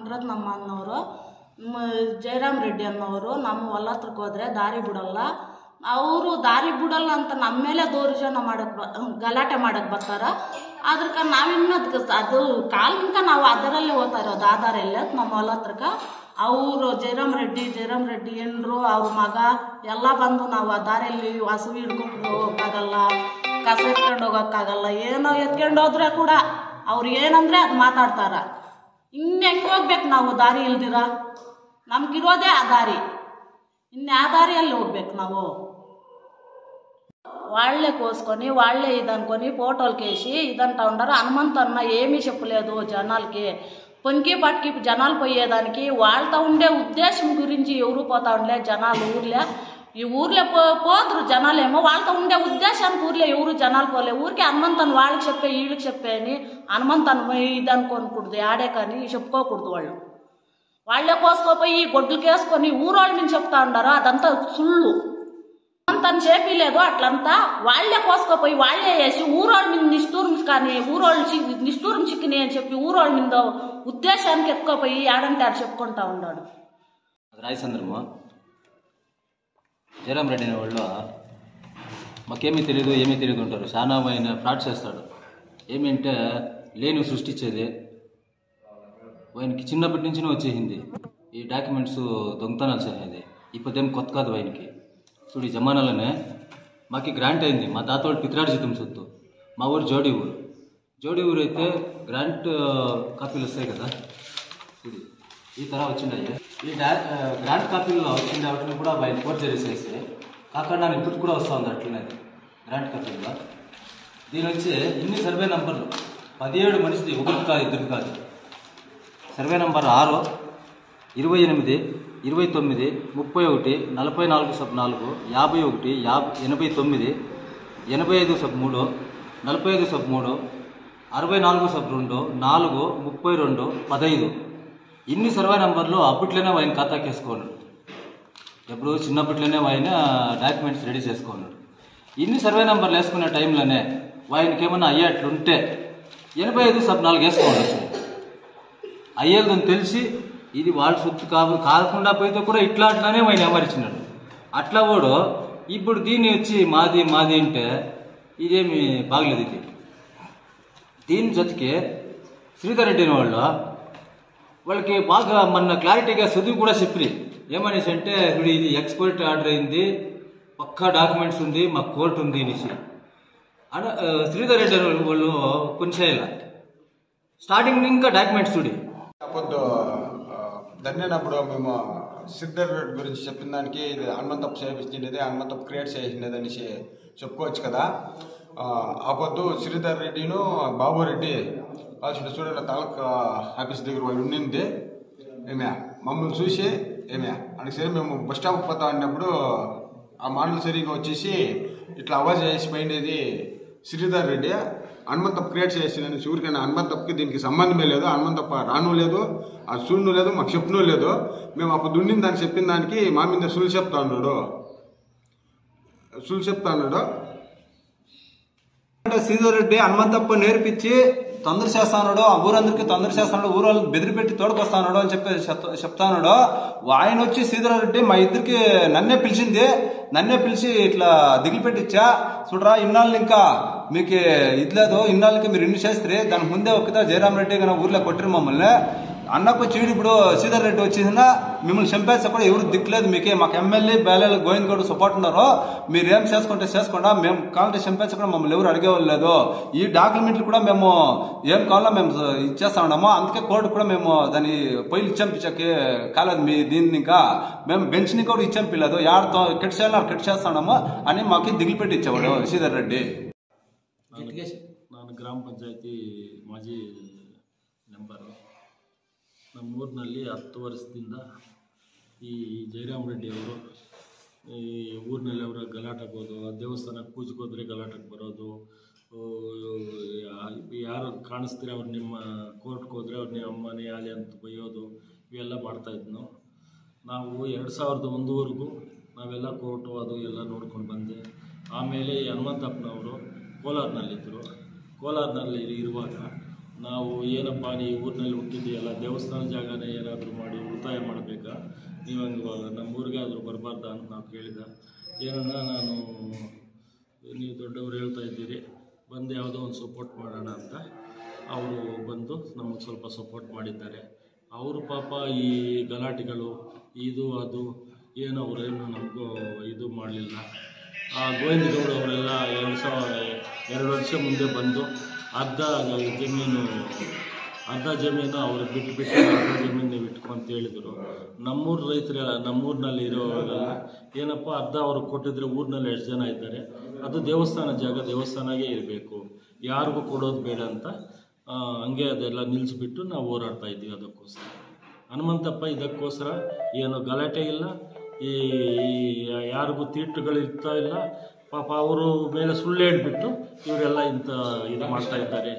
ಮುನಿರತ್ನಮ್ಮ ಅನ್ನೋರು, ಜಯರಾಮ್ ರೆಡ್ಡಿ ಅನ್ನೋರು ನಮ್ಮ ಹೊಲ ಹತ್ರಕ್ಕೆ ಹೋದರೆ ದಾರಿ ಬಿಡಲ್ಲ. ಅವರು ದಾರಿ ಬಿಡಲ್ಲ ಅಂತ ನಮ್ಮ ಮೇಲೆ ದೌರ್ಜನ್ಯ ಗಲಾಟೆ ಮಾಡಕ್ಕೆ ಬರ್ತಾರ. ಅದಕ್ಕೆ ನಾವಿನ್ನ ಅದು ಕಾಲಿಂಕ ನಾವು ಅದರಲ್ಲೇ ಹೋಗ್ತಾ ಇರೋದು, ಆಧಾರಲ್ಲೇ ನಮ್ಮ ಹೊಲ ಹತ್ರಕ್ಕೆ. ಅವರು ಜಯರಾಮ್ ರೆಡ್ಡಿ ಹೆಂಡ್ರು ಅವ್ರ ಮಗ ಎಲ್ಲ ಬಂದು ನಾವು ಆ ದಾರಿಯಲ್ಲಿ ಹಸು ಹಿಡ್ಕೊಂಡು ಹೋಗೋಕ್ಕಾಗಲ್ಲ, ಕಸ ಎತ್ಕೊಂಡು ಹೋಗೋಕ್ಕಾಗಲ್ಲ, ಏನೋ ಎತ್ಕೊಂಡು ಹೋದ್ರೆ ಕೂಡ ಅವ್ರು ಏನಂದ್ರೆ ಅದು ಮಾತಾಡ್ತಾರ. ಹೆಂಗೆ ಹೋಗ್ಬೇಕು ನಾವು ದಾರಿ ಇಲ್ದಿರ? ನಮ್ಗಿರೋದೇ ಆ ದಾರಿ, ಇನ್ಯಾ ದಾರಿಯಲ್ಲಿ ಹೋಗ್ಬೇಕು ನಾವು? వాళ్ళే కోసుకొని వాళ్ళే ఇది అనుకొని ఫోటోలకి వేసి ఇదంటా ఉండరు. హనుమంతన్న ఏమీ చెప్పలేదు జనాలకి. పొంకి పట్టుకి జనాలు పోయేదానికి వాళ్ళతో ఉండే ఉద్దేశం గురించి ఎవరు పోతా ఉండలే. జనాలు ఈ ఊర్లో పోతురు జనాలేమో, వాళ్ళతో ఉండే ఉద్దేశానికి ఊర్లో ఎవరు జనాలు పోలే. ఊరికి హనుమంతన్ వాళ్ళకి చెప్పే వీళ్ళకి చెప్పే అని హనుమంతన్ ఇది అనుకోకూడదు, ఆడే కానీ చెప్పుకోకూడదు. వాళ్ళే కోసుకోపోయి గొడ్లు కేసుకొని ఊరోళ్ళ నుంచి చెప్తా ఉండారు, అదంతా సుళ్ళు. తను చేపిలేదు అట్లంతా. వాళ్లే కోసుకపోయి వాళ్లే వేసి ఊరోళ్ళ మీద నిష్ఠూరం కానీ ఊరోళ్ళు నిష్ఠూరం చిక్కినాయి అని చెప్పి ఊరోళ్ళ మీద ఉద్దేశానికి ఎక్కువపోయి ఆడంటే అది చెప్పుకుంటా ఉన్నాడు. రాయచంద్రము జయరామ్ రెడ్డి అనే వాళ్ళు మాకేమీ తెలియదు ఉంటారు. చాలా ఆయన ఫ్రాడ్ చేస్తాడు. ఏమంటే లేని సృష్టించేది ఆయనకి చిన్నప్పటి నుంచి వచ్చేసింది. ఈ డాక్యుమెంట్స్ దొంగతనాలు చేసేది ఇప్పుడేం కొత్త కాదు ఆయనకి. చూడు ఈ జమానాలోనే మాకు గ్రాంట్ అయింది. మా తాతోడు పిత్రార్జితం సొత్తు. మా ఊరు జోడి ఊరు అయితే గ్రాంట్ కాపీలు వస్తాయి కదా, చూడు ఈ తర వచ్చిండయి. ఈ గ్రాంట్ కాపీల్లో వచ్చింది వాటిని కూడా ఆయన ఫోర్జరీ చేసి కాకుండా ఇప్పుడు కూడా వస్తూ ఉంది అట్లనే గ్రాంట్ కాపీల్లో. దీని వచ్చి ఇన్ని సర్వే నంబర్లు 17 మనిషిది, ఒకటి కాదు ఇద్దరు కాదు. సర్వే నంబర్ 6, 28, 29, 31, 44/4, 51, 89, 85/3, 45/3, 64/2, 4, 32, 15 ఇన్ని సర్వే నంబర్లు అప్పట్లోనే ఆయన ఖాతాకి వేసుకున్నాడు. ఎప్పుడు చిన్నప్పట్లోనే ఆయన డాక్యుమెంట్స్ రెడీ చేసుకున్నాడు. ఇన్ని సర్వే నంబర్లు వేసుకునే టైంలోనే ఆయనకి ఏమన్నా అయ్యేట్లుంటే 85/4 వేసుకోవచ్చు. అయ్యేదని తెలిసి ఇది వాళ్ళ సొత్తు కాకుండా పోయితే కూడా అట్లానే ఆయన అమర్చినాడు. అట్లా కూడా ఇప్పుడు దీన్ని వచ్చి మాది అంటే ఇదేమి బాగలేదు. దీని జೊತೆಗೆ శ్రీధర్ రెడ్డి వాళ్ళకి బాగా మన క్లారిటీగా చదువు కూడా చెప్పి ఏమనేసి అంటే ఇప్పుడు ఇది ఎక్స్పోర్ట్ ఆర్డర్ అయింది, పక్కా డాక్యుమెంట్స్ ఉంది, మాకు కోర్టు ఉంది అనేసి శ్రీధర్ రెడ్డి వాళ్ళు కొంచెం స్టార్టింగ్ ఇంకా డాక్యుమెంట్స్ చూడి అప్పుడు ధన్యనప్పుడు మేము శ్రీధర్ రెడ్డి గురించి చెప్పిన దానికి ఇది హనుమంతప్ప చేయించింది, హనుమంతప్ప క్రియేట్ చేసింది అనేసి చెప్పుకోవచ్చు కదా. అప్పుడు శ్రీధర్ రెడ్డిను బాబు రెడ్డి కాల్సిన చూడండి తాలూకా ఆఫీస్ దగ్గర వాళ్ళు ఉండింది. ఏమే మమ్మల్ని చూసి అడిగి సరే మేము బస్ స్టాప్ పోతా అన్నప్పుడు ఆ మాటలు సరిగా వచ్చేసి ఇట్లా అవాజ్ చేసిపోయింది శ్రీధర్ రెడ్డి హనుమంతప్ప క్రియేట్ చేసిందని. ఊరికైనా హనుమంతప్పకి దీనికి సంబంధమే లేదు, హనుమంతప్ప రాను లేదు, ఆ చూడను లేదు, మాకు చెప్పను లేదు. మేము అప్పుడు దుండిన దానికి చెప్పిన దానికి మా మీద సులు చెప్తా ఉన్నాడు. శ్రీధర్ రెడ్డి హనుమంతప్ప నేర్పించి తొందర చేస్తాడు, ఆ ఊరందరికీ తొందర చేస్తాడు, ఊరోళ్ళు బెదిరిపెట్టి తోడుకొస్తాడు అని చెప్పి చెప్తాడు. ఆయన వచ్చి శ్రీధర్ రెడ్డి మా ఇద్దరికి నన్నే పిలిచి ఇట్లా దిగులు పెట్టించా. చూడరా ఇన్నాళ్ళు ఇంకా మీకు ఇది లేదు, ఇన్నాళ్ళకి మీరు ఇన్ని చేస్తే దానికి ముందే ఒక్కదా జయరామ్ రెడ్డి కానీ ఊర్లో కొట్టిరు మమ్మల్ని. అన్నకు చీడు ఇప్పుడు శ్రీధర్ రెడ్డి వచ్చేసినా మిమ్మల్ని చంపేస్తే కూడా ఎవరు దిక్కులేదు మీకే. మాకు ఎమ్మెల్యే బేలేలు గోవింద్ గౌడ్ సపోర్ట్ ఉన్నారు, మీరు ఏం చేసుకోండా మేము కావాలంటే చంపేస్తే కూడా మమ్మల్ని ఎవరు అడిగేవాళ్ళు లేదు. ఈ డాక్యుమెంట్లు కూడా మేము ఏం కావాలో మేము ఇచ్చేస్తా ఉన్నాము. అందుకే కోర్టు కూడా మేము దాన్ని పొయ్యిలు ఇచ్చాంపించకే కాలేదు. మీ దీన్ని ఇంకా మేము బెంచ్ని కూడా ఇచ్చాంపిలేదు, యాడతో కెట్ చేస్తాము అని మాకు దిగులు పెట్టి ఇచ్చేవాడు శ్రీధర్ రెడ్డి. ನಾನು ಗ್ರಾಮ ಪಂಚಾಯತಿ ಮಾಜಿ ಮೆಂಬರು. ನಮ್ಮೂರಿನಲ್ಲಿ 10 ವರ್ಷದಿಂದ ಈ ಜಯರಾಮ್ ರೆಡ್ಡಿ ಅವರು ಈ ಊರಿನಲ್ಲಿ ಅವರ ಗಲಾಟೆಗೆ ಹೋದು, ದೇವಸ್ಥಾನಕ್ಕೆ ಪೂಜೆಗೆ ಹೋದರೆ ಗಲಾಟೆಗೆ ಬರೋದು, ಯಾರು ಕಾಣಿಸ್ತೀರ ಅವ್ರು ನಿಮ್ಮ ಕೋರ್ಟ್ಗೆ ಹೋದರೆ ಅವ್ರು ನಿಮ್ಮ ಅಮ್ಮನೇ ಆಲಿ ಅಂತ ಬೈಯೋದು, ಇವೆಲ್ಲ ಮಾಡ್ತಾಯಿದ್ನು. ನಾವು 2001ವರೆಗೂ ನಾವೆಲ್ಲ ಕೋರ್ಟು ಅದು ಎಲ್ಲ ನೋಡ್ಕೊಂಡು ಬಂದೆ. ಆಮೇಲೆ ಹನುಮಂತಪ್ಪನವರು ಕೋಲಾರ್ನಲ್ಲಿದ್ದರು. ಕೋಲಾರ್ನಲ್ಲಿ ಇರುವಾಗ ನಾವು ಏನಪ್ಪ ಈ ಊರಿನಲ್ಲಿ ಹುಟ್ಟಿದ್ದೀಯಲ್ಲ, ದೇವಸ್ಥಾನ ಜಾಗನೇ ಏನಾದರೂ ಮಾಡಿ ಉಳಿತಾಯ ಮಾಡಬೇಕಾ, ನೀವು ಹಂಗೆ ನಮ್ಮೂರಿಗೆ ಆದರೂ ಬರಬಾರ್ದ ಅಂತ ನಾವು ಕೇಳಿದ. ಏನನ್ನ ನಾನು ನೀವು ದೊಡ್ಡವರು ಹೇಳ್ತಾ ಇದ್ದೀರಿ, ಬಂದು ಯಾವುದೋ ಒಂದು ಸಪೋರ್ಟ್ ಮಾಡೋಣ ಅಂತ ಅವರು ಬಂದು ನಮಗೆ ಸ್ವಲ್ಪ ಸಪೋರ್ಟ್ ಮಾಡಿದ್ದಾರೆ. ಅವರು ಪಾಪ ಈ ಗಲಾಟೆಗಳು ಇದು ಅದು ಏನು ಅವರೇನು ನಮಗೂ ಇದು ಮಾಡಲಿಲ್ಲ. ಆ ಗೋವಿಂದಗೌಡ ಅವರೆಲ್ಲ 2 ವರ್ಷ ಮುಂದೆ ಬಂದು ಅರ್ಧ ಜಮೀನು ಅವ್ರಿಗೆ ಬಿಟ್ಟು ಅರ್ಧ ಜಮೀನು ನೀವು ಇಟ್ಕೊಂತ ಹೇಳಿದರು. ನಮ್ಮೂರು ರೈತರು ನಮ್ಮೂರಿನಲ್ಲಿ ಇರೋರೆಲ್ಲ ಏನಪ್ಪ ಅರ್ಧ ಅವ್ರಿಗೆ ಕೊಟ್ಟಿದ್ರೆ ಊರಿನಲ್ಲಿ 2 ಜನ ಇದ್ದಾರೆ, ಅದು ದೇವಸ್ಥಾನ ಜಾಗ ದೇವಸ್ಥಾನಾಗೇ ಇರಬೇಕು, ಯಾರಿಗೂ ಕೊಡೋದು ಬೇಡ ಅಂತ ಹಂಗೆ ಅದೆಲ್ಲ ನಿಲ್ಲಿಸ್ಬಿಟ್ಟು ನಾವು ಹೋರಾಡ್ತಾ ಇದ್ದೀವಿ. ಅದಕ್ಕೋಸ್ಕರ ಹನುಮಂತಪ್ಪ ಇದಕ್ಕೋಸ್ಕರ ಏನು ಗಲಾಟೆ ಇಲ್ಲ, ಈ ಯಾರಿಗೂ ತೀಟುಗಳಿರ್ತಾ ಇಲ್ಲ. ಪಾಪ ಅವರು ಮೇಲೆ ಸುಳ್ಳು ಹೇಳ್ಬಿಟ್ಟು ಇವರೆಲ್ಲ ಇಂಥ ಇದು ಮಾಡ್ತಾ ಇದ್ದಾರೆ.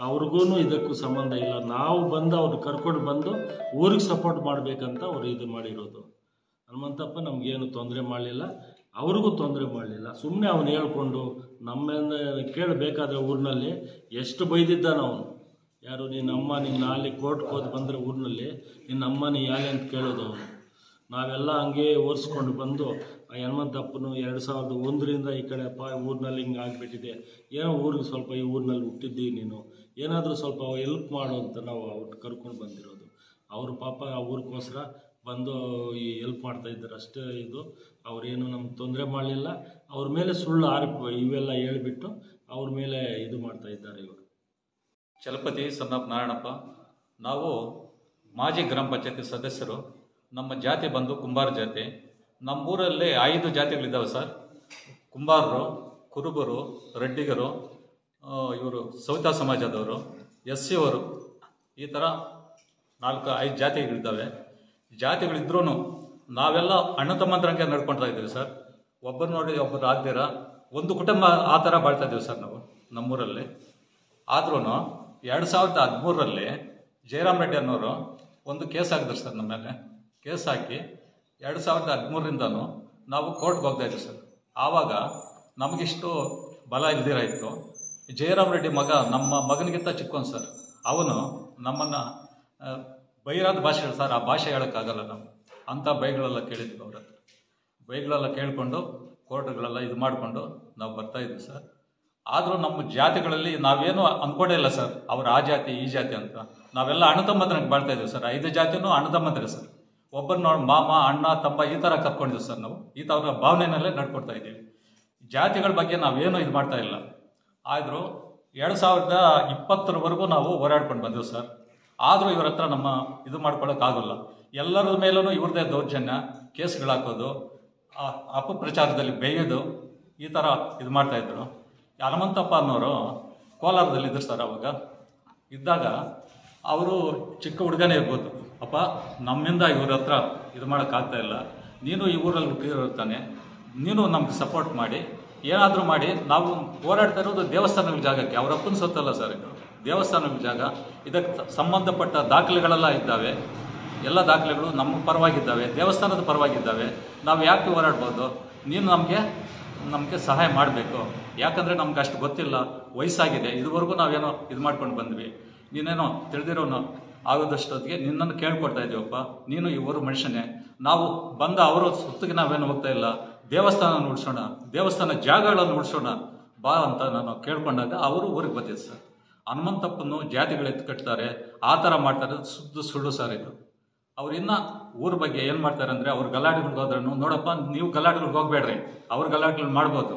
ಅವ್ರಿಗೂ ಇದಕ್ಕೂ ಸಂಬಂಧ ಇಲ್ಲ. ನಾವು ಬಂದು ಅವ್ರು ಕರ್ಕೊಂಡು ಬಂದು ಊರಿಗೆ ಸಪೋರ್ಟ್ ಮಾಡಬೇಕಂತ ಅವ್ರು ಇದು ಮಾಡಿರೋದು. ಹನುಮಂತಪ್ಪ ನಮಗೇನು ತೊಂದರೆ ಮಾಡಲಿಲ್ಲ, ಅವ್ರಿಗೂ ತೊಂದರೆ ಮಾಡಲಿಲ್ಲ. ಸುಮ್ಮನೆ ಅವನು ಹೇಳ್ಕೊಂಡು ನಮ್ಮಿಂದ ಕೇಳಬೇಕಾದ್ರೆ ಊರಿನಲ್ಲಿ ಎಷ್ಟು ಬೈದಿದ್ದಾನ ಅವನು. ಯಾರು ನಿನ್ನಮ್ಮ ನಿನ್ನ ಅಲ್ಲಿ ಕೋರ್ಟ್ಗೆ ಹೋಗಿ ಬಂದರೆ ಊರಿನಲ್ಲಿ ನಿನ್ನಮ್ಮ ನೀ ಯಾಲೆ ಅಂತ ಕೇಳೋದು ಅವನು. ನಾವೆಲ್ಲ ಹಂಗೆ ಓಡಿಸ್ಕೊಂಡು ಬಂದು ಆ ಹನುಮಂತಪ್ಪನು 2001ರಿಂದ ಈ ಕಡೆಪ್ಪ ಊರಿನಲ್ಲಿ ಹಿಂಗೆ ಆಗಿಬಿಟ್ಟಿದೆ, ಏನೋ ಊರಿಗೆ ಸ್ವಲ್ಪ ಈ ಊರಿನಲ್ಲಿ ಹುಟ್ಟಿದ್ದೀವಿ, ನೀನು ಏನಾದರೂ ಸ್ವಲ್ಪ ಹೆಲ್ಪ್ ಮಾಡು ಅಂತ ನಾವು ಅವ್ರು ಕರ್ಕೊಂಡು ಬಂದಿರೋದು. ಅವರು ಪಾಪ ಆ ಊರಿಗೋಸ್ಕರ ಬಂದು ಈ ಹೆಲ್ಪ್ ಮಾಡ್ತಾ ಇದ್ದಾರೆ ಅಷ್ಟೇ. ಇದು ಅವ್ರೇನು ನಮ್ಗೆ ತೊಂದರೆ ಮಾಡಲಿಲ್ಲ. ಅವ್ರ ಮೇಲೆ ಸುಳ್ಳು ಇವೆಲ್ಲ ಹೇಳ್ಬಿಟ್ಟು ಅವ್ರ ಮೇಲೆ ಇದು ಮಾಡ್ತಾ ಇದ್ದಾರೆ ಇವರು. ಚಲಪತಿ ಸನ್ನಪ್ಪ ನಾರಾಯಣಪ್ಪ. ನಾವು ಮಾಜಿ ಗ್ರಾಮ ಪಂಚಾಯತಿ ಸದಸ್ಯರು. ನಮ್ಮ ಜಾತಿ ಬಂದು ಕುಂಬಾರ ಜಾತಿ. ನಮ್ಮೂರಲ್ಲಿ 5 ಜಾತಿಗಳಿದ್ದಾವೆ ಸರ್. ಕುಂಬಾರರು, ಕುರುಬರು, ರೆಡ್ಡಿಗರು, ಇವರು ಸೌತ ಸಮಾಜದವರು, ಎಸ್ಸಿಯವರು, ಈ ಥರ 4-5 ಜಾತಿಗಳಿದ್ದಾವೆ. ಜಾತಿಗಳಿದ್ರೂ ನಾವೆಲ್ಲ ಅಣ್ಣ ತಮ್ಮಂದ್ರಂಗೆ ನಡ್ಕೊಳ್ತಾ ಇದ್ದೀವಿ ಸರ್. ಒಬ್ಬರು ನೋಡಿ ಒಬ್ಬರು ಆಗ್ದಿರ ಒಂದು ಕುಟುಂಬ ಆ ಥರ ಬಾಳ್ತಾ ಇದ್ದೀವಿ ಸರ್ ನಾವು ನಮ್ಮೂರಲ್ಲಿ. ಆದ್ರೂ 2013ರಲ್ಲಿ ಜಯರಾಮ್ ರೆಡ್ಡಿ ಅನ್ನೋರು ಒಂದು ಕೇಸ್ ಹಾಕಿದ್ರು ಸರ್ ನಮ್ಮ ಮೇಲೆ. ಕೇಸ್ ಹಾಕಿ 2013ರಿಂದನೂ ನಾವು ಕೋರ್ಟ್ಗೆ ಹೋಗ್ತಾ ಇದ್ವಿ ಸರ್. ಆವಾಗ ನಮಗಿಷ್ಟು ಬಲ ಇಲ್ದಿರ ಇತ್ತು. ಜಯರಾಮ್ ರೆಡ್ಡಿ ಮಗ ನಮ್ಮ ಮಗನಿಗಿಂತ ಚಿಕ್ಕೋನು ಸರ್. ಅವನು ನಮ್ಮನ್ನು ಬೈರಾದ ಭಾಷೆಗಳು ಸರ್, ಆ ಭಾಷೆ ಹೇಳೋಕ್ಕಾಗಲ್ಲ ನಾವು. ಅಂಥ ಬೈಗಳೆಲ್ಲ ಕೇಳಿದ್ವಿ ಅವ್ರ ಹತ್ರ. ಬೈಗಳೆಲ್ಲ ಕೇಳಿಕೊಂಡು ಕೋರ್ಟ್ಗಳೆಲ್ಲ ಇದು ಮಾಡಿಕೊಂಡು ನಾವು ಬರ್ತಾ ಇದ್ವಿ ಸರ್. ಆದರೂ ನಮ್ಮ ಜಾತಿಗಳಲ್ಲಿ ನಾವೇನು ಅಂದ್ಕೊಂಡೇ ಇಲ್ಲ ಸರ್, ಅವ್ರು ಆ ಜಾತಿ ಈ ಜಾತಿ ಅಂತ. ನಾವೆಲ್ಲ ಅಣ್ಣ ತಮ್ಮಂದ್ರಂಗೆ ಬಾಳ್ತಾ ಇದ್ದೀವಿ ಸರ್. 5 ಜಾತಿನೂ ಅಣ್ಣ ತಮ್ಮಂದ್ರೆ ಸರ್. ಒಬ್ಬರು ನೋಡಿ ಮಾಮ ಅಣ್ಣ ತಮ್ಮ ಈ ಥರ ಕರ್ಕೊಂಡಿದ್ದೀವಿ ಸರ್. ನಾವು ಈ ಥರ ಭಾವನೆಯಲ್ಲೇ ನಡ್ಕೊಡ್ತಾ ಇದ್ದೀವಿ. ಜಾತಿಗಳ ಬಗ್ಗೆ ನಾವೇನು ಇದು ಮಾಡ್ತಾ ಇಲ್ಲ. ಆದರೂ 2020ರವರೆಗೂ ನಾವು ಹೋರಾಡ್ಕೊಂಡು ಬಂದೆವು ಸರ್. ಆದರೂ ಇವ್ರ ಹತ್ರ ನಮ್ಮ ಇದು ಮಾಡ್ಕೊಳ್ಳೋಕ್ಕಾಗಲ್ಲ. ಎಲ್ಲರ ಮೇಲೂ ಇವ್ರದ್ದೇ ದೌರ್ಜನ್ಯ, ಕೇಸ್ಗಳು ಹಾಕೋದು, ಅಪಪ್ರಚಾರದಲ್ಲಿ ಬೇಯೋದು, ಈ ಥರ ಇದು ಮಾಡ್ತಾಯಿದ್ರು. ಹನುಮಂತಪ್ಪ ಅನ್ನೋರು ಕೋಲಾರದಲ್ಲಿದ್ದರು ಸರ್. ಅವಾಗ ಇದ್ದಾಗ ಅವರು ಚಿಕ್ಕ ಹುಡುಗನೇ ಇರ್ಬೋದು. ಅಪ್ಪ ನಮ್ಮಿಂದ ಇವ್ರ ಹತ್ರ ಇದು ಮಾಡೋಕ್ಕಾಗ್ತಾ ಇಲ್ಲ, ನೀನು ಈ ಊರಲ್ಲಿ ಹುಟ್ಟಿರ್ತಾನೆ, ನೀನು ನಮ್ಗೆ ಸಪೋರ್ಟ್ ಮಾಡಿ ಏನಾದರೂ ಮಾಡಿ. ನಾವು ಹೋರಾಡ್ತಾ ಇರೋದು ದೇವಸ್ಥಾನಗಳ ಜಾಗಕ್ಕೆ, ಅವರ ಅಪ್ಪನ ಸೊತ್ತಲ್ಲ ಸರ್ ಇದು, ದೇವಸ್ಥಾನಗಳ ಜಾಗ. ಇದಕ್ಕೆ ಸಂಬಂಧಪಟ್ಟ ದಾಖಲೆಗಳೆಲ್ಲ ಇದ್ದಾವೆ. ಎಲ್ಲ ದಾಖಲೆಗಳು ನಮ್ಮ ಪರವಾಗಿದ್ದಾವೆ, ದೇವಸ್ಥಾನದ ಪರವಾಗಿದ್ದಾವೆ. ನಾವು ಯಾಕೆ ಹೋರಾಡ್ಬೋದು? ನೀನು ನಮಗೆ ಸಹಾಯ ಮಾಡಬೇಕು. ಯಾಕಂದರೆ ನಮ್ಗೆ ಅಷ್ಟು ಗೊತ್ತಿಲ್ಲ, ವಯಸ್ಸಾಗಿದೆ. ಇದುವರೆಗೂ ನಾವೇನೋ ಇದು ಮಾಡ್ಕೊಂಡು ಬಂದ್ವಿ. ನೀನೇನೋ ತಿಳಿದಿರೋನು ಆಗೋದಷ್ಟೊತ್ತಿಗೆ ನಿನ್ನನ್ನು ಕೇಳ್ಕೊಡ್ತಾ ಇದ್ದೀವಪ್ಪ. ನೀನು ಈ ಊರು ಮನುಷ್ಯನೇ. ನಾವು ಬಂದ ಅವರ ಸುತ್ತಿಗೆ ನಾವೇನು ಹೋಗ್ತಾ ಇಲ್ಲ, ದೇವಸ್ಥಾನ ಉಳಿಸೋಣ, ದೇವಸ್ಥಾನ ಜಾಗಗಳನ್ನು ಉಳಿಸೋಣ ಬಾ ಅಂತ ನಾನು ಕೇಳ್ಕೊಂಡಾಗ ಅವರು ಊರಿಗೆ ಬಂದಿದ್ದು ಸರ್. ಹನುಮಂತಪ್ಪನ್ನು ಜಾತಿಗಳು ಎತ್ಕಟ್ತಾರೆ, ಆ ಥರ ಮಾಡ್ತಾರೆ, ಸುಳ್ಳು ಸರ್ ಇದು. ಅವ್ರು ಇನ್ನು ಊರ ಬಗ್ಗೆ ಏನು ಮಾಡ್ತಾರೆ ಅಂದರೆ, ಅವ್ರು ಗಲಾಟೆಗಳಿಗೆ ಹೋದ್ರೂ ನೋಡಪ್ಪ ನೀವು ಗಲಾಟೆಗಳಿಗೆ ಹೋಗ್ಬೇಡ್ರಿ, ಅವ್ರ ಗಲಾಟೆಗಳು ಮಾಡ್ಬೋದು,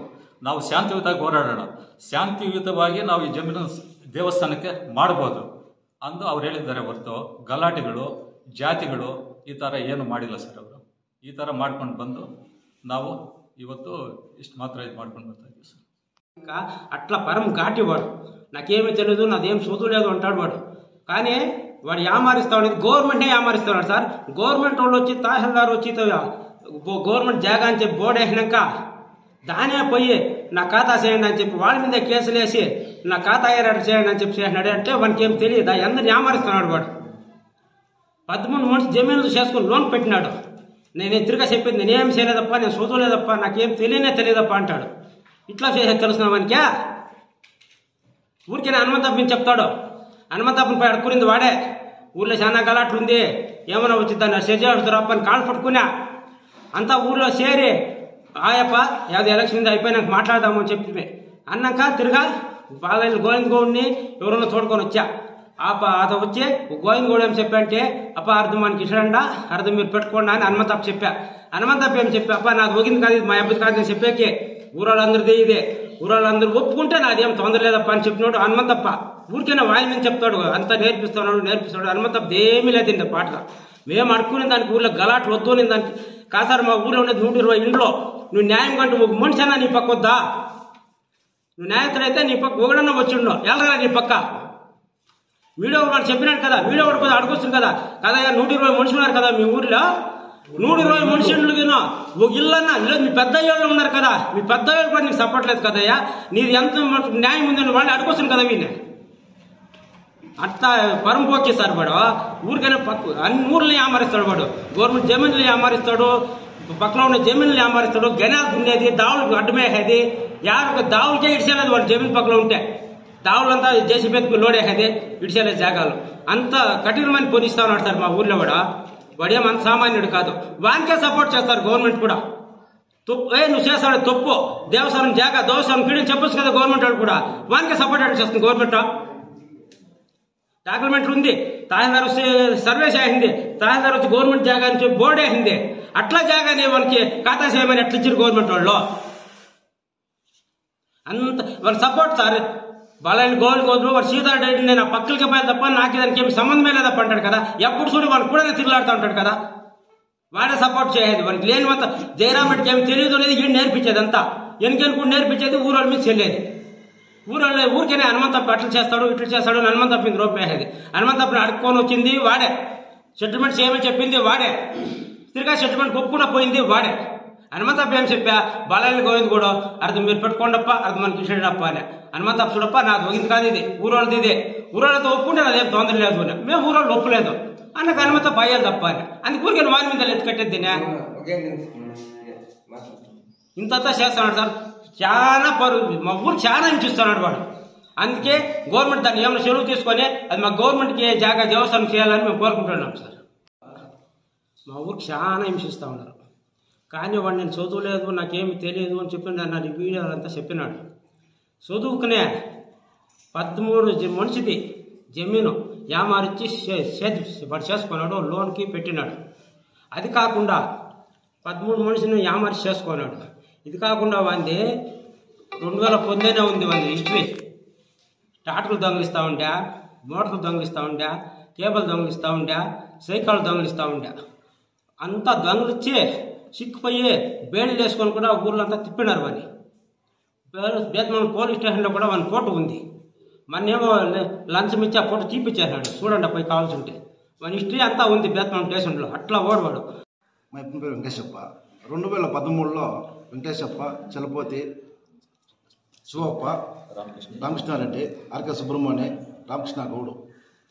ನಾವು ಶಾಂತಿಯುತವಾಗಿ ಹೋರಾಡೋಣ, ಶಾಂತಿಯುತವಾಗಿ ನಾವು ಈ ಜಮೀನು ದೇವಸ್ಥಾನಕ್ಕೆ ಮಾಡ್ಬೋದು ಅಂದು ಅವ್ರು ಹೇಳಿದ್ದಾರೆ ಹೊರತು ಗಲಾಟೆಗಳು ಜಾತಿಗಳು ಈ ಥರ ಏನು ಮಾಡಿಲ್ಲ ಸರ್. ಅವರು ಈ ಥರ ಮಾಡ್ಕೊಂಡು ಬಂದು ನಾವು ಇವತ್ತು ఇష్ట మాత్రం ఇది ಮಾಡ್ಕೊಂಡು ಬರ್ತಾ ఇದ್ದೀವಿ సార్. ఇంకా అట్లా పరం ఘాటివాడు, నాకేమీ తెలియదు, నాదేం సూదు లేదు అంటాడు వాడు. కానీ వాడు యామారిస్తా ఉండేది గవర్నమెంటే యామారిస్తున్నాడు సార్. గవర్నమెంట్ వాళ్ళు వచ్చి తహసీల్దార్ వచ్చి గవర్నమెంట్ జాగా అని చెప్పి బోర్డు వేసినాక దానే పోయి నా ఖాతా చేయండి అని చెప్పి వాళ్ళ మీద కేసులు వేసి నా ఖాతా ఏర్పాటు చేయండి అని చెప్పి చేసినాడు. అంటే వానికి ఏం తెలియదు, అందరిని యామారిస్తున్నాడు వాడు. 13 మనిషి జమీన్లు చేసుకుని లోన్ పెట్టినాడు. నేను తిరిగా చెప్పింది నేనేం చేయలేదప్ప, నేను చదవలేదప్ప, నాకేం తెలియదప్ప అంటాడు. ఇట్లా చేసే తెలుస్తున్నాం వానికే. ఊరికే హనుమంతప్పని చెప్తాడు, హనుమంతప్పని పోయి అడుక్కునింది వాడే. ఊర్లో చాలా గలాట్లు ఉంది, ఏమైనా వచ్చి దాన్ని సెజాడుతారప్ప అని కాళ్ళు పట్టుకున్నా. అంతా ఊర్లో చేరి ఆయప్ప యాది ఎలక్షన్ ఉంది అయిపోయినాక మాట్లాడదామని చెప్పి అన్నాక తిరగా బాలయ్య గోవింద్ గౌడ్ని ఎవరన్నా తోడుకొని వచ్చా. అత వచ్చి గోవింద్ గౌడ్ ఏం చెప్పంటే అప్ప అర్థం మనకి ఇష్టండా అర్థం మీరు పెట్టుకోండి అని హనుమంతప్ప చెప్పా. హనుమంతప్ప ఏం చెప్పా, అప్ప నాది ఒగింది కాదు ఇది మా అబ్బాయి కాదు నేను చెప్పాకే ఊరాళ్ళందరిది ఇదే, ఊరాళ్ళందరూ ఒప్పుకుంటే నాదేం తొందర లేదప్ప అని చెప్పినాడు హనుమంతప్ప. ఊరికైనా వాయి మీద చెప్తాడు, అంతా నేర్పిస్తాడు హనుమంతప్ప. ఏమీ లేదండి పాటగా మేము అడుక్కునే దానికి ఊర్లో గలాట్లు వద్దు అని దానికి కాసారు. మా ఊర్లో ఉండేది 120 ఇంట్లో. నువ్వు న్యాయం కంటే ఒక మనిషి అన్నా నీ పక్క వద్దా? నువ్వు న్యాయస్తుడైతే నీ పక్క ఒకడన్నా వచ్చిండో వెళ్ళరా నీ పక్క. వీడియో వాడు చెప్పినాడు కదా, వీడియో వాడు కూడా అడుగుతుంది కదా 120 మనుషులు ఉన్నారు కదా మీ ఊర్లో. 120 మనుషులు ఒక ఇల్లన్నా లేదు, మీ పెద్ద అయ్యోళ్ళు ఉన్నారు కదా, మీ పెద్ద అయ్యోళ్ళు కూడా నీకు సపోర్ట్ లేదు కదయ్యా. నీది ఎంత న్యాయం ఉందని వాళ్ళు అడుగుతుంది కదా వీడిని. అట్లా పరంపోకే సార్ వాడు. ఊరికైనా అన్ని ఊర్లని ఆమరిస్తాడు వాడు. గవర్నమెంట్ జమీన్లు ఆమరిస్తాడు, పక్కలో ఉన్న జమీన్లు ఆమరిస్తాడు. గనాలు ఉండేది దావులకు అడ్డమేసేది, యాభై దావులకే ఇడిచేలేదు వాడు. జమీన్ పక్కలో ఉంటే దావులంతా జేసీబీకి లోడేసేది, ఇడిచేలేదు జాగాలు. అంత కఠినమైన పోనిస్తా ఉన్నాడు సార్ మా ఊర్లో వాడు. వాడేమంత సామాన్యుడు కాదు. వానికే సపోర్ట్ చేస్తారు గవర్నమెంట్ కూడా. నువ్వు చేస్తాడు తప్పు, దేవస్థానం జాగా దేవస్థానం కిడి చెప్పొచ్చు కదా గవర్నమెంట్ వాడు కూడా. వానికే సపోర్ట్ అంటే చేస్తుంది గవర్నమెంట్. డాక్యుమెంట్ ఉంది, తహసీల్దార్ వచ్చి సర్వే చేసింది, తహసీల్దార్ వచ్చి గవర్నమెంట్ జాగా అని చెప్పి బోర్డు వేసింది. అట్లా జాగానే వాళ్ళకి ఖాతా చేయమని ఎట్లా ఇచ్చారు గవర్నమెంట్ వాళ్ళు. అంత వాళ్ళ సపోర్ట్ సార్. బాలయ్య గోవింద్ వాడు సీతారెడ్డి రెడ్డి నేను ఆ పక్కలకి పోయి తప్ప నాకు దానికి ఏమి సంబంధమే లేదప్ప అంటాడు కదా. ఎప్పుడు చూడు వాడు కూడా తిరుగులాడుతూ ఉంటాడు కదా. వాడే సపోర్ట్ చేసేది. వానికి లేనివంత జయరాం రెడ్డికి ఏమి తెలియదు అనేది వీడు నేర్పించేది. అంతా ఎన్నికెనుకు నేర్పించేది ఊరోళ్ళ మీద చెల్లేది. ఊరికనే హనుమంతప్ప అట్లా చేస్తాడు ఇట్లా చేస్తాడు అని హనుమంతప్ప మీద రూపేసేది. హనుమంతప్పని అడుక్కొని వచ్చింది వాడే, సెటిల్మెంట్ చేయమని చెప్పింది వాడే, తిరిగా సెటిల్మెంట్ ఒప్పుకుండా పోయింది వాడే. హనుమంతప్ప ఏం చెప్పా, బాలయ్య గోవింద్ కూడా అర్థం మీరు పెట్టుకోండప్ప, అర్థం మనకి ఇష్టడప్ప అని. హనుమంతప్ప చూడప్ప నాది ఒగింది కాదు ఇది, ఊరోళ్ళది ఇదే, ఊరోళ్ళతో ఒప్పుకుంటే నాదేం తొందర లేదు అని. మేము ఊరోళ్ళు ఒప్పులేదు అన్నకు హనుమంతప్ప అయ్యాలి తప్ప అని. అందుకు ఊరికే వారి మీద ఎత్తి కట్టేది. ఇంతంతా చేస్తున్నాడు సార్. చాలా మా ఊరు చాలా హింసిస్తున్నాడు వాడు. అందుకే గవర్నమెంట్ దాన్ని ఏమైనా చెరువు తీసుకొని అది మా గవర్నమెంట్కి జాగా దేవస్థానం చేయాలని మేము కోరుకుంటున్నాం సార్. మా ఊరికి చాలా హింసిస్తూ ఉన్నారు. కానీ వాడు నేను చదువులేదు నాకేమి తెలియదు అని చెప్పిండు. నా వీడియోలు అంతా చెప్పినాడు. చదువుకునే 13 మనిషిది జమీను యామారిచ్చి వాడు చేసుకున్నాడు, లోన్కి పెట్టినాడు. అది కాకుండా 13 మనిషిని యామారిచి చేసుకున్నాడు. ఇది కాకుండా వాంది 2019 ఉంది వాంది హిస్టరీ. ట్రాక్టర్లు దొంగిలిస్తూ ఉండే, మోటార్లు దొంగిలిస్తూ ఉండే, కేబుల్ దొంగిలిస్తూ ఉండే, సైకిళ్ళు దొంగిలిస్తూ ఉండే. అంతా దొంగిలిచ్చి చిక్కుపోయి బేడీలు వేసుకొని కూడా ఊర్లో అంతా తిప్పినారు వాడిని. బేతమన్ పోలీస్ స్టేషన్లో కూడా వాని ఫోటో ఉంది. మన్నేమో లంచం ఇచ్చి ఆ ఫోటో తీపిచ్చేసినాడు. చూడండి పోయి కావాల్సి ఉంటే. వాని హిస్టరీ అంతా ఉంది బేతమన్ స్టేషన్లో. అట్లా ఓడవాడు. మా ఇప్పటి పేరు వెంకటేశప్ప. 2013లో వెంకటేశప్ప, చలపోతి, శివప్ప, రామకృష్ణారెడ్డి, ఆర్కే సుబ్రహ్మణ్య, రామకృష్ణ గౌడు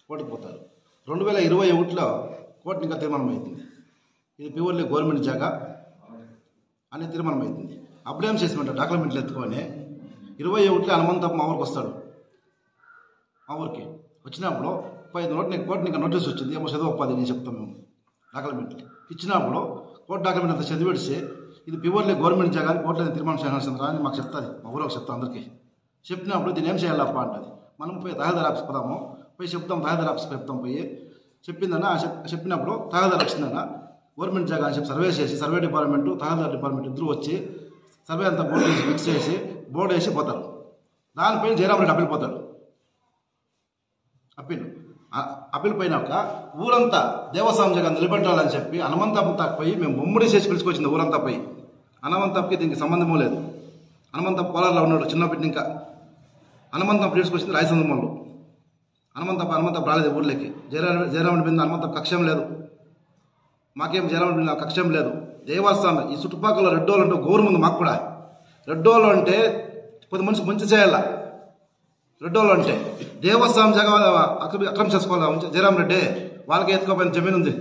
కోర్టుకు పోతారు. 2021లో కోర్టు ఇంకా తీర్మానం అవుతుంది. ఇది ప్యూర్లీ గవర్నమెంట్ జాగా అని తీర్మానం అవుతుంది. అప్పుడేం చేసినట్టు డాక్యుమెంట్లు ఎత్తుకొని 21లో హనుమంతప్ప మా ఊరికి వస్తాడు. మా ఊరికి వచ్చినప్పుడు కోర్టు ఇంకా నోటీస్ వచ్చింది. ఏమో చదవప్పది నేను చెప్తాం మేము. డాక్యుమెంట్లు ఇచ్చినప్పుడు కోర్టు డాక్యుమెంట్ అంతా చదివేసి ఇది ప్యూర్లీ గవర్నమెంట్ జాగా అని కోర్టులో తీర్మానం చేయాల్సిందిరా అని మాకు చెప్తుంది. మా ఊరికి చెప్తాం అందరికీ. చెప్పినప్పుడు దీన్ని ఏం చేయాలప్ప అంటది. మనం పోయి తహసీల్దార్ ఆఫీస్కి పోదాము, పోయి చెప్తాం, తహసీల్దార్ ఆఫీస్కి చెప్తాం. పోయి చెప్పిందన్న చెప్పినప్పుడు తహసీల్దార్ వచ్చిందన్న గవర్నమెంట్ జాగా అని చెప్పి సర్వే చేసి సర్వే డిపార్ట్మెంట్ తహసీల్దార్ డిపార్ట్మెంట్ ఇద్దరు వచ్చి సర్వే అంతా బోర్డు వేసి ఫిక్స్ చేసి బోర్డు వేసి పోతారు. దానిపైన జయరాం రెడ్డి అప్పీల్ పోతాడు. అప్పీల్ పోయినాక ఊరంతా దేవస్థానం జాగా నిలబెట్టాలని చెప్పి హనుమంతప్ప పోయి మేము బొమ్మడి చేసి పిలుచుకొచ్చింది ఊరంతా పోయి. హనుమంతప్పకి దీనికి సంబంధమూ లేదు. హనుమంతప్ప కోలార్లో ఉన్నాడు చిన్నప్పటి ఇంకా. హనుమంతప్ప పిలుచుకొచ్చింది రాయసంద్రమూలలో. హనుమంతప్ప రాలేదు ఊర్లోకి. జయరాముడి మీద హనుమంతప్ప కక్షం లేదు. మాకేం జయరాముడి మీద కక్షం లేదు. దేవస్థానం ఈ చుట్టుపక్కల రెడ్డోళ్ళు అంటే గౌరవం ఉంది మాకు కూడా. రెడ్డోళ్ళు అంటే 10 మనిషికి మంచి చేయాల. రెడ్డోళ్ళు అంటే దేవస్థానం జాగా అక్రమం చేసుకోవాలి. జయరాం రెడ్డి వాళ్ళకి ఎత్తుకోపోయిన జమీన్ ఉంది,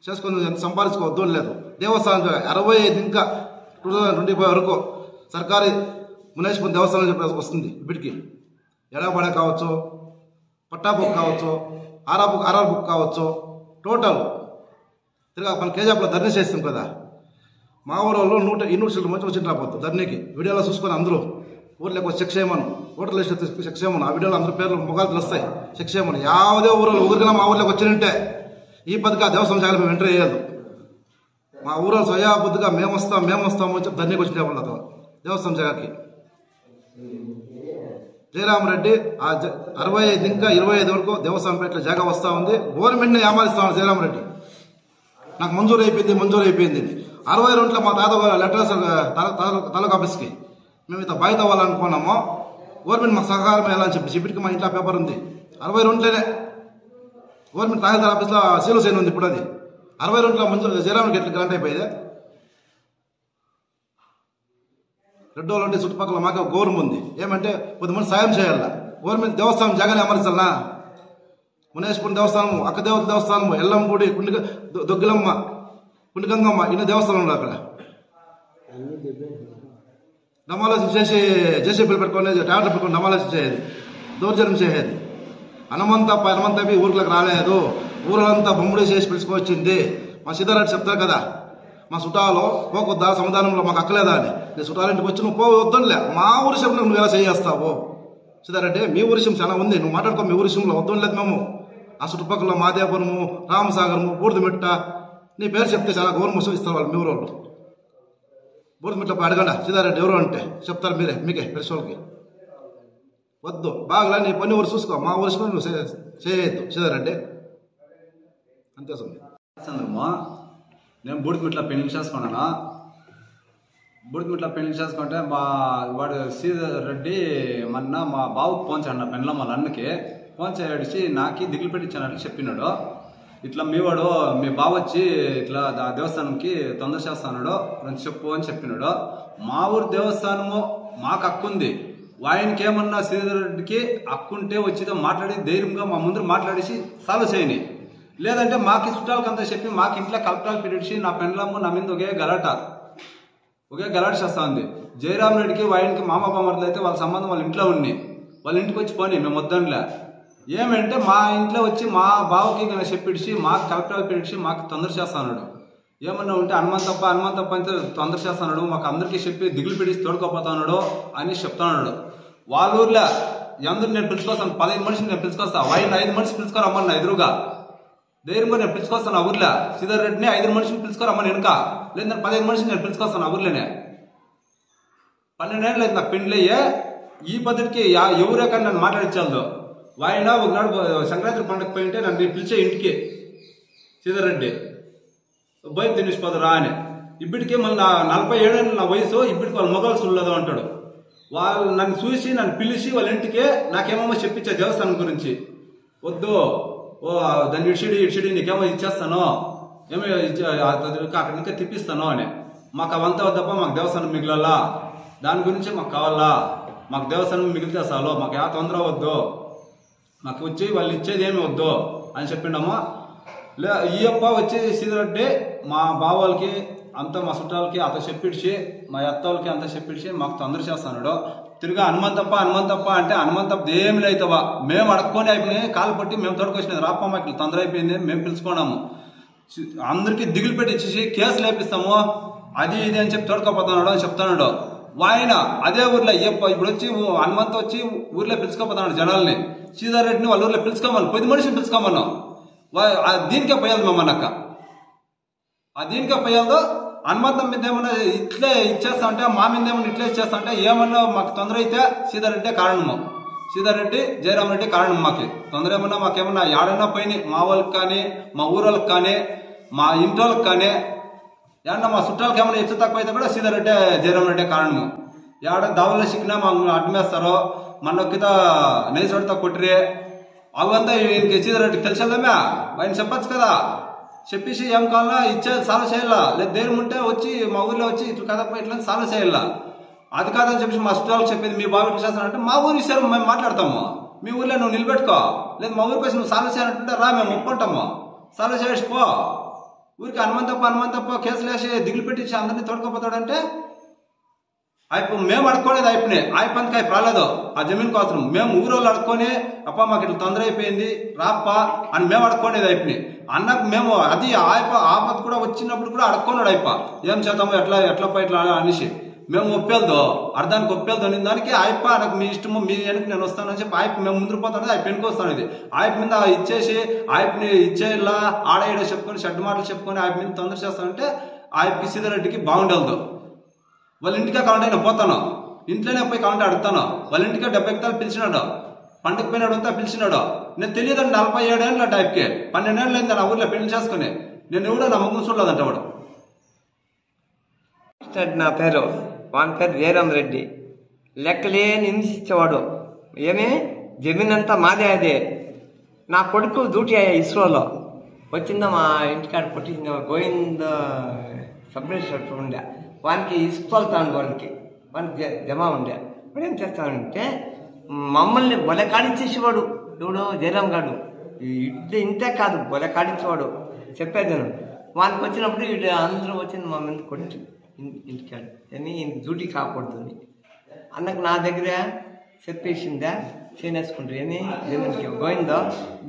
చేసుకుని ఎంత సంపాదించుకోవద్దు లేదు. దేవస్థానం జాగా 65 ఇంకా 2025 వరకు సర్కారీ మునేశ్వరం దేవస్థానం చెప్పి వస్తుంది. ఇప్పటికి ఎడపడే కావచ్చు, పట్టా బుక్ కావచ్చు, ఆర్ఆర్ బుక్ కావచ్చు, టోటల్ తిరిగా మన కేజాప్లో ధర్నీ చేస్తాం కదా, మా ఊళ్ళో 100 మంది వచ్చి రాబోతు ధర్నీకి. వీడియోలో చూసుకొని అందరూ ఊర్లోకి వచ్చి చెక్ చేయమను, ఓటర్ లిస్ట్ చెక్ చేయమను. ఆ వీడియోలో అందరూ పేర్లు మొగాలు తెలుస్తాయి, చెక్ చేయమను. యావదే ఊళ్ళో ఊరికైనా మా ఊర్లోకి వచ్చినంటే ఈ పథక దేవస్థానం జాగ్రత్త మేము ఎంటర్ చేయదు. మా ఊళ్ళో స్వయాబుద్ధిగా మేము వస్తాము అని చెప్పి ధర్నీకి వచ్చిన వాళ్ళతో దేవస్థానం జాగాకి. జయరామరెడ్డి 65 ఇంకా 25 వరకు దేవస్థానం పేట్ల జాగా వస్తూ ఉంది. గవర్నమెంట్ని ఏమారిస్తా ఉన్నాడు జయరామరెడ్డి. నాకు మంజూరు అయిపోయింది 62లో మా తాత లెటర్స్ తాలూకా ఆఫీస్కి మేము ఇంత బాధ్యత అవ్వాలనుకున్నాము. గవర్నమెంట్ మాకు సహకారం వేయాలని చెప్పి ఇప్పటికి మా ఇంట్లో పేపర్ ఉంది. 62లోనే గవర్నమెంట్ తహసీల్దార్ ఆఫీస్లో సీలు సైన్ ఉంది. ఇప్పుడు అది 62లో మంజూరు జయరామరెడ్డి ఎట్లా గ్రాంట్ అయిపోయింది. రెడ్డోళ్ళు ఉంటే చుట్టుపక్కల మాకు గౌరవం ఉంది. ఏమంటే కొద్దిమంది సాయం చేయాల. గవర్నమెంట్ దేవస్థానం జగన్ అమర్చాలనా, మునేశ్వరం దేవస్థానము, అక్కదేవత దేవస్థానము, ఎల్లంగుడి, దొగ్గిలమ్మ, కుండిగంగమ్మ, ఇన్ని దేవస్థానం ఉన్నాయి అక్కడ. డమాలజీ చేసి జేసీబీలు పెట్టుకొని ట్రాక్టర్ పెట్టుకొని డమాలజీ చేసేది, దౌర్జన్యం చేసేది. హనుమంతప్పి ఊర్లకు రాలేదు, ఊర్లంతా బొమ్మడి చేసి పిలుచుకొచ్చింది. మా సిద్ధారెడ్డి చెప్తారు కదా, మా చుట్టాలో పోకొద్దా సమాధానంలో మాకు అక్కలేదా అని. నీ చుట్టాలింటికి వచ్చి నువ్వు వద్దులే, మా ఊరి విషయంలో నువ్వు ఎలా చేస్తావు సిద్ధారెడ్డి? మీ ఊరి విషయం చాలా ఉంది, నువ్వు మాట్లాడుకో. మీ ఊరి విషయంలో వద్దులేదు మేము. ఆ చుట్టుపక్కల మాదేపురము, రామసాగరము, బూడిదమిట్ట నీ పేరు చెప్తే చాలా గౌరవం ఇస్తారు వాళ్ళు. మీ ఊరు వాళ్ళు బూడిదమిట్ట అడగండి సిద్ధారెడ్డి ఎవరు అంటే చెప్తారు మీకే తెలిసిన వాళ్ళకి. వద్దు బాగా నీ పని ఊరు చూసుకో, మా ఊరి విషయంలో నువ్వు చేయొద్దు సిద్ధారెడ్డి. అంతే చంద్రమ్మా, నేను బూడిదమిట్ల పెళ్లి చేసుకున్నాను. బూడిదమిట్ల పెళ్లి చేసుకుంటే వాడు శ్రీధర్రెడ్డి మొన్న మా బాబుకి ఫోన్ చేయను, నా పెళ్ళ వాళ్ళ అన్నకి ఫోన్ చేయడిచి నాకు దిగులు పెట్టించానని చెప్పినాడు. ఇట్లా మీ బావ వచ్చి ఇట్లా దేవస్థానంకి తొందర చేస్తాడు అని చెప్పు అని చెప్పినాడు. మా ఊరు దేవస్థానము మాకు హక్కుంది. ఆయనకి ఏమన్నా శ్రీధర్రెడ్డికి హక్కుంటే వచ్చి మాట్లాడి ధైర్యంగా మా ముందు మాట్లాడేసి సాల్వ్ చేయని, లేదంటే మాకు చుట్టాలకంతా చెప్పి మాకు ఇంట్లో కలెక్టర్లు పెట్టేసి నా పెండ్లమ్మ నా మీద ఒకే గలాట చేస్తా ఉంది. జయరామరెడ్డికి ఆయనకి మామ బామర్లు అయితే వాళ్ళ సంబంధం వాళ్ళ ఇంట్లో ఉన్నాయి, వాళ్ళ ఇంటికి వచ్చి పోనీ మేము వద్దంలే. ఏమంటే మా ఇంట్లో వచ్చి మా బావకి చెప్పిడిచి మాకు కలెక్టర్లు పెట్టించి మాకు తొందర చేస్తాడు. ఏమన్నా ఉంటే హనుమంతప్ప అంటే తొందర చేస్తాడు, మాకు అందరికీ చెప్పి దిగులు పెట్టి తోడుకోపోతాడు అని చెప్తున్నాడు. వాళ్ళ ఊర్లో అందరూ నేను పిలుచుకొస్తాను, 15 మనిషిని నేను పిలుచుకొస్తా. ఆయన 5 మనిషి పిలుచుకోరమ్మన్నా ఎదురుగా ధైర్యంగా నేను పిలుచుకొస్తాను. ఆ ఊర్లో శ్రీధర్రెడ్డిని 5 మనిషిని పిలుచుకోరమ్మని వెనుక, లేదంటే 15 మనిషిని నేను పిలుచుకొస్తాను. ఆ ఊర్లోనే 12 ఏళ్ళు అయితే నాకు పెండ్లయ్యే. ఈ పద్ధతికి ఎవరెక్కడ నన్ను మాట్లాడించాలి. ఆయన ఒకనాడు సంక్రాంతి పండుగ పోయింటే నన్ను పిలిచే ఇంటికి శ్రీధర్రెడ్డి బయట తినేసిపోదురా అని. ఇప్పటికే మళ్ళీ 47 ఏళ్ళు నా వయసు, ఇప్పటికి వాళ్ళ మొగలు చూడలేదు అంటాడు. వాళ్ళు నన్ను చూసి నన్ను పిలిచి వాళ్ళ ఇంటికే నాకేమో చెప్పించా దేవస్థానం గురించి. వద్దు దాన్ని ఇడిచిడి నీకేమో ఇచ్చేస్తాను, ఏమో అక్కడ ఇంకా తిప్పిస్తాను అని. మాకు అవంతా వద్దప్ప, మాకు దేవస్థానం మిగిలాలా, దాని గురించి మాకు కావాలా, మాకు దేవస్థానం మిగిలితే చాలు, మాకు ఏ తొందర వద్దు, మాకు వచ్చి వాళ్ళు ఇచ్చేది ఏమి వద్దు అని చెప్పిండమ్మా. ఈ అప్ప వచ్చి శ్రీధర్రెడ్డి మా బావాళ్ళకి అంతా మా చుట్టాలకి అంత చెప్పిడిచి, మా అత్తవాళ్ళకి అంతా చెప్పిడిచి మాకు తొందర చేస్తున్నాడు. తిరిగా హనుమంతప్ప అంటే హనుమంతప్ప ఏమి లేవుతావా, మేము అడక్కొని అయిపోయినాయి, కాలు పట్టి మేము తోడుకొచ్చినది రాపమ్మ ఇట్లా తొందర అయిపోయింది, మేము పిలుచుకున్నాము. అందరికీ దిగులు పెట్టి ఇచ్చేసి కేసులు వేపిస్తాము అది ఇది అని చెప్పి తోడుకోపోతున్నాడు అని చెప్తున్నాడు. ఆయన అదే ఊర్లో ఇప్పుడు వచ్చి హనుమంత వచ్చి ఊర్లో పిలుచుకోపోతున్నాడు జనాల్ని. శ్రీధర్రెడ్డిని వాళ్ళ ఊర్లో పిలుచుకోమను, 10 మనిషిని పిలుచుకోమను. దీనికే పోయాలి మమ్మల్ని ఆ దీనికే పోయాలో. హనుమంతం మీద ఏమన్నా ఇట్లే ఇచ్చేస్తా అంటే, మా మీద ఏమన్నా ఇట్లే ఇచ్చేస్తా అంటే, ఏమన్నా మాకు తొందర అయితే శ్రీధర్రెడ్డి కారణము, శ్రీధర్రెడ్డి జయరామరెడ్డి కారణం. మాకు తొందర ఏమన్నా మాకేమన్నా ఏడన్నా పోయినాయి, మా వాళ్ళకి కానీ మా ఊరోళ్ళకి కానీ మా ఇంటోళ్ళకి కానీ ఏమన్నా మా చుట్టాలకి ఏమన్నా హెచ్చు తక్కువ అయితే కూడా శ్రీధర్రెడ్డి జయరామరెడ్డి కారణము. ఏడ దావల్లో చిక్కినా మమ్మల్ని అడ్డమేస్తారో, మనొక్కిత నేసడితో కొట్టిరే, అవంతా శ్రీధర్రెడ్డికి తెలిసేదామే. ఆయన చెప్పచ్చు కదా, చెప్పేసి ఏం కావాలా ఇచ్చేది సాల్వ్ చేయాలా, లేదు ధైర్యం ఉంటే వచ్చి మా ఊర్లో వచ్చి ఇట్లా కదప్ప ఇట్లా సాల్వ్ చేయాలా. అది కాదని చెప్పేసి మా చుట్టాలకు చెప్పేది మీ బాబు ఇట్లా చేస్తానంటే, మా ఊరి విషయాలు మేము మాట్లాడతాము, మీ ఊర్లో నువ్వు నిలబెట్టుకో, లేదు మా ఊరికి వచ్చి నువ్వు సాల్వ్ చేయాలంటే రా, మేము ఒప్పుకుంటాము, సాల్వ్ చేసిపో. ఊరికి హనుమంతప్ప కేసులు వేసి దిగులు పెట్టించి అందరినీ తోడుకోపోతాడంటే అయిపో మేము అడుక్కోలేదు అయిపోయినాయి అయిపోయింది అయిపు రాలేదు ఆ జమీన్ కోసం మేము ఊరోళ్ళు అడుక్కొని అప్ప మాకు ఇట్లా తొందర అయిపోయింది రాప్ప అని మేము అడుక్కోలేదు అయిపోయినాయి అన్నకు మేము అది ఆపద కూడా వచ్చినప్పుడు కూడా అడుక్కున్నాడు అయిప ఏం చేద్దాము ఎట్లా ఇట్లా అనేసి మేము ఒప్పేద్దు అర్థానికి ఒప్పేద్దు అని దానికి ఆయప్ప నాకు మీ ఇష్టము మీ వెనక నేను వస్తానని చెప్పి ఆయప్ప మేము ముందు పోతాను ఆయన వెనుక వస్తాను ఇది ఆయప్ప మీద ఇచ్చేసి ఆయప్పని ఇచ్చేలా ఆడ చెప్పుకొని షడ్డు మాటలు చెప్పుకొని ఆయన మీద తొందర చేస్తానంటే ఆయప్పకి సీతారెడ్డికి బాగుండదు వాళ్ళ ఇంటికే కావాలంటే నేను పోతాను ఇంట్లోనే పోయి కావాలంటే అడుగుతాను వాళ్ళ ఇంటికే 70 ఎకరాలు పిలిచినాడు పండగ పోయినాడు పిలిచినాడు నేను తెలియదండి 47 ఏళ్ళ టైప్కి 12 ఏళ్ళు అయింది నా ఊర్లో పెళ్లి చేసుకుని నేను ఎవడో నా ముగ్గురు చూడలేదంట వాడు. నా పేరు వాని పేరు జయరామ్ రెడ్డి. లెక్కలేని హింసించేవాడు. ఏమి జమీన్ అంతా మాదే అదే. నా కొడుకు డ్యూటీ అయ్యా ఇస్రోలో వచ్చిందా మా ఇంటికాడ పుట్టించిన గోవింద సబ్ ఇన్స్పెక్టర్ ఉండే వానికి ఇసుకోలుతాను వానికి జమా ఉండే. ఇప్పుడు ఏం చేస్తానంటే మమ్మల్ని బొల కాడించేసేవాడు ఎవడో జయరామ్ గారు. ఇంతే కాదు బొల కాడించేవాడు. చెప్పేది నేను వానికి వచ్చినప్పుడు వీడు అందరూ వచ్చింది మా మీద కొట్టి ఇంటికాడు అని డ్యూటీ కాకూడదు అని అన్నకు నా దగ్గర చెప్పేసిందా చేనేసుకుంటారు ఏమి జమీన్కి గోయిందో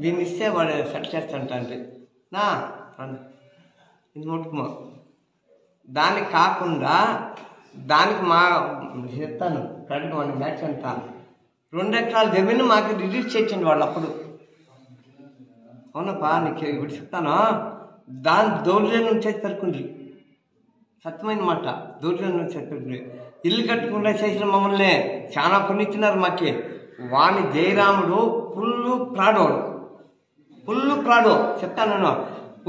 దీన్ని ఇస్తే వాడు సెట్ చేస్తాంటే నా ఇది ముట్టుకుమా దానికి కాకుండా దానికి మా చెప్తాను కరెక్ట్గా మన మ్యాచ్ అంతా 2 ఎకరాల జమీన్ మాకు రిలీజ్ చేయించండి వాళ్ళు అప్పుడు. అవునప్పా నీకు ఇప్పుడు చెప్తాను. దాని దౌర్జన్యం నుంచి తరుకుండ్రి సత్యమైన మాట. దౌర్జన్యం నుంచి తరుకుండ్రి ఇల్లు కట్టకుండా చేసిన మమ్మల్ని చాలా కొనిచ్చినారు మాకి. వాణి జయరాముడు ఫుల్ ప్రాడు చెప్తాను నేను.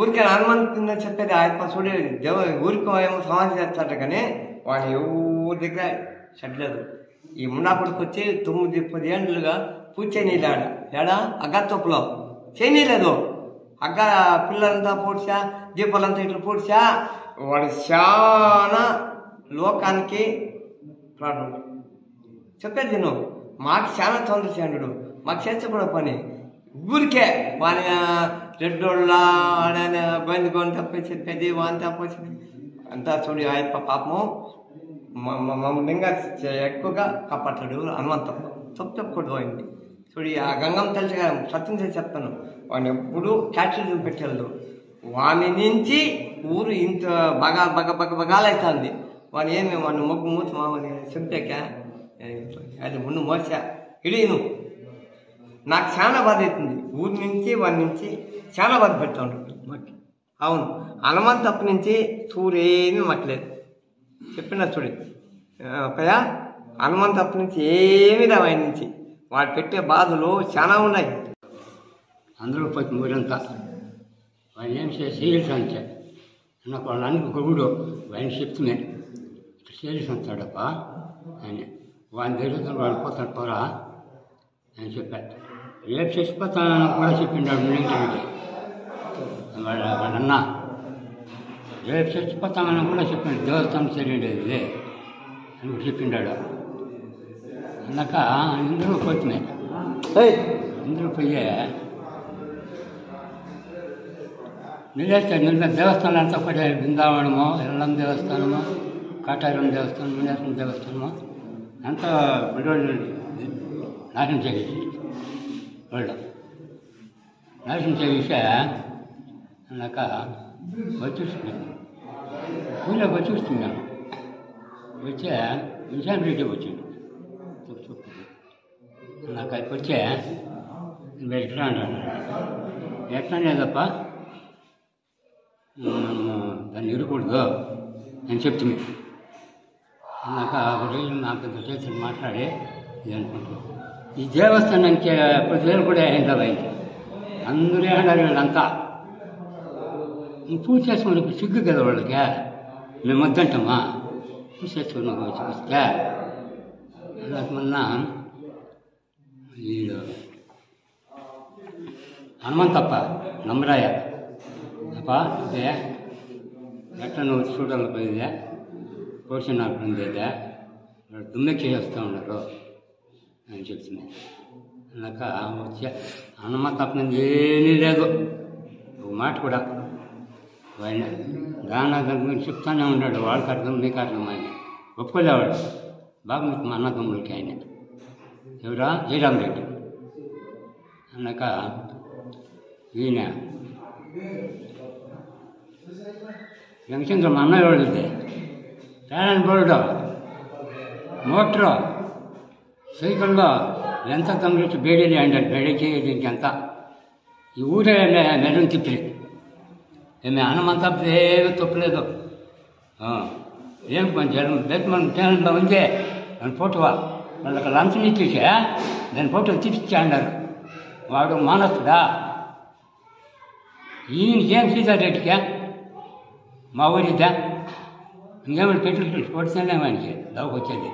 ఊరికే హనుమంతుందని చెప్పేది ఆయన చూడే ఊరికి ఏమో సమాధి చేస్తాడు కానీ వాడు ఎవరి దగ్గర చెడ్లేదు. ఈ మున్నాపుడికి వచ్చి 9-10 ఏళ్ళుగా పూజ చేయనీళ్ళు ఏడా అగ్గతొప్పులో చేయనీలేదు. అగ్గ పిల్లలంతా పూడ్చా దీపాలంతా ఇట్లా పూడ్చా. వాడు చాలా లోకానికి ప్రాడు చెప్పేది నువ్వు. మాకు చాలా తొందర చేయండు. మాకు చేస్తే కూడా పని ఊరికే వాని రెడ్డోళ్ళ గొంతు తప్ప చెప్పేది వాని తప్ప అంతా చూడి ఆయన పాపము మమ్మల్ని ఇంకా ఎక్కువగా కాపాడతాడు హనుమంతప్ప. చెప్పకూడదు అయింది చూడి. ఆ గంగమ్మ తల్లి సత్యం చేసి చెప్తాను. వాడిని ఎప్పుడు క్యాటరీలు పెట్టేళ్ళు. వాని నుంచి ఊరు ఇంత బగాలవుతుంది. వాడు ఏమి వాడిని మొగ్గు మూసి మామని చెంపాక అది ముందు మోసా ఇడీను. నాకు చాలా బాధ అవుతుంది. ఊరి నుంచి వాడి నుంచి చాలా బాధ పెడతా ఉంటాడు మాకు. అవును హనుమంతప్ప నుంచి చూరేమీ మాకు లేదు. చెప్పిన చూడు పయా హనుమంతప్ప నుంచి ఏమీ రావు. ఆయన నుంచి వాడు పెట్టే బాధలు చాలా ఉన్నాయి. అందరూ పోయి ఊరంతా వాడిని ఏం చేయాల్సి నాకు వాళ్ళ అన్ని గొడుగుడు వాడిని చెప్తున్నాను ఇట్లా చేయాల్సి ఉంటాడప్ప అని. వాడిని దగ్గర వాడు పోతాడు పోరా అని చెప్పాడు. రేపు చచ్చిపోతానని కూడా చెప్పిండాడు మిలింటికి. వాళ్ళన్న రేపు చచ్చిపోతామని కూడా చెప్పిండు. దేవస్థానం సరైనది అని చెప్పిండాడు. అన్నాక అందరూ పోతున్నాయి. అందరూ పోయే నిలేస్తాడు. దేవస్థానాలు అంతా కూడా బృందావనము ఎల్లం దేవస్థానము కాటారం దేవస్థానం వినాయకుని దేవస్థానము అంతా బిడ్డోళ్ళు నాశనం చేసేసి వాళ్ళు నాశనం చేసే అన్నాక వచ్చేస్తున్నాను. ఊళ్ళోకి వచ్చేస్తున్నాను. వచ్చే విజయన్ రెడ్డి వచ్చిండు. నాకు అది వచ్చే ఎట్లా అంటాను ఎట్లా లేదప్ప దాన్ని ఇరకూడదు అని చెప్తుంది. అన్నాక ఒకరోజు నాకు చేతులు మాట్లాడి ఇది అనుకుంటాను. ఈ దేవస్థానానికి 10,000 కూడా అయిందా అయింది. అందరూ ఏమన్నారు వీళ్ళంతా పూజ చేసుకున్నప్పుడు సిగ్గు కదా వాళ్ళకి. మేము వద్దంటామా పూజ చేసుకున్నాక చూపిస్తే నాకు మొన్న వీడు హనుమంతప్ప నమ్మరాయ అప్ప ఇదే ఎట్లా నువ్వు చూడాలి పోయిదే కోర్సు నాకు ఉండేదే దుమ్మెక్కి చేస్తూ ఉన్నారు అని చెప్తుంది. అన్నాక వచ్చే హనుమంతప్ప నుంచి ఏమీ లేదు ఒక మాట కూడా. ఆయన దాని గురించి చెప్తానే ఉన్నాడు. వాళ్ళకి అర్థం మీకు అర్థం అని ఒప్పుకోలేవాడు. బాగుంది మా అన్నదమ్ములకి ఆయన ఎవరా జయరామ్ రెడ్డి అన్నాక ఈయన వెంకటేంద్ర మా అన్నయ్య వాళ్ళది ట్రాన్ బోర్డు మోటరు సైకిల్లో ఎంత తొందరకి బేడీలు అండి బేడీకి దీనికి ఎంత ఈ ఊరే మెరుగు తిప్పి ఏమి హనుమంత ఏమీ తప్పలేదు ఏం జనం బెట్మన్ జనంలో ఉందే దాని ఫోటోవా వాళ్ళకి లంచం ఇచ్చేసా దాని ఫోటో తీపిచ్చా అన్నారు వాడు మానస్తుడా ఈయనకేం సీతారెడ్డికా మా ఊరిద్దా ఇంకేమైనా పెట్టుకుంటే కొడుతున్నాయి వానికి దానికి వచ్చేది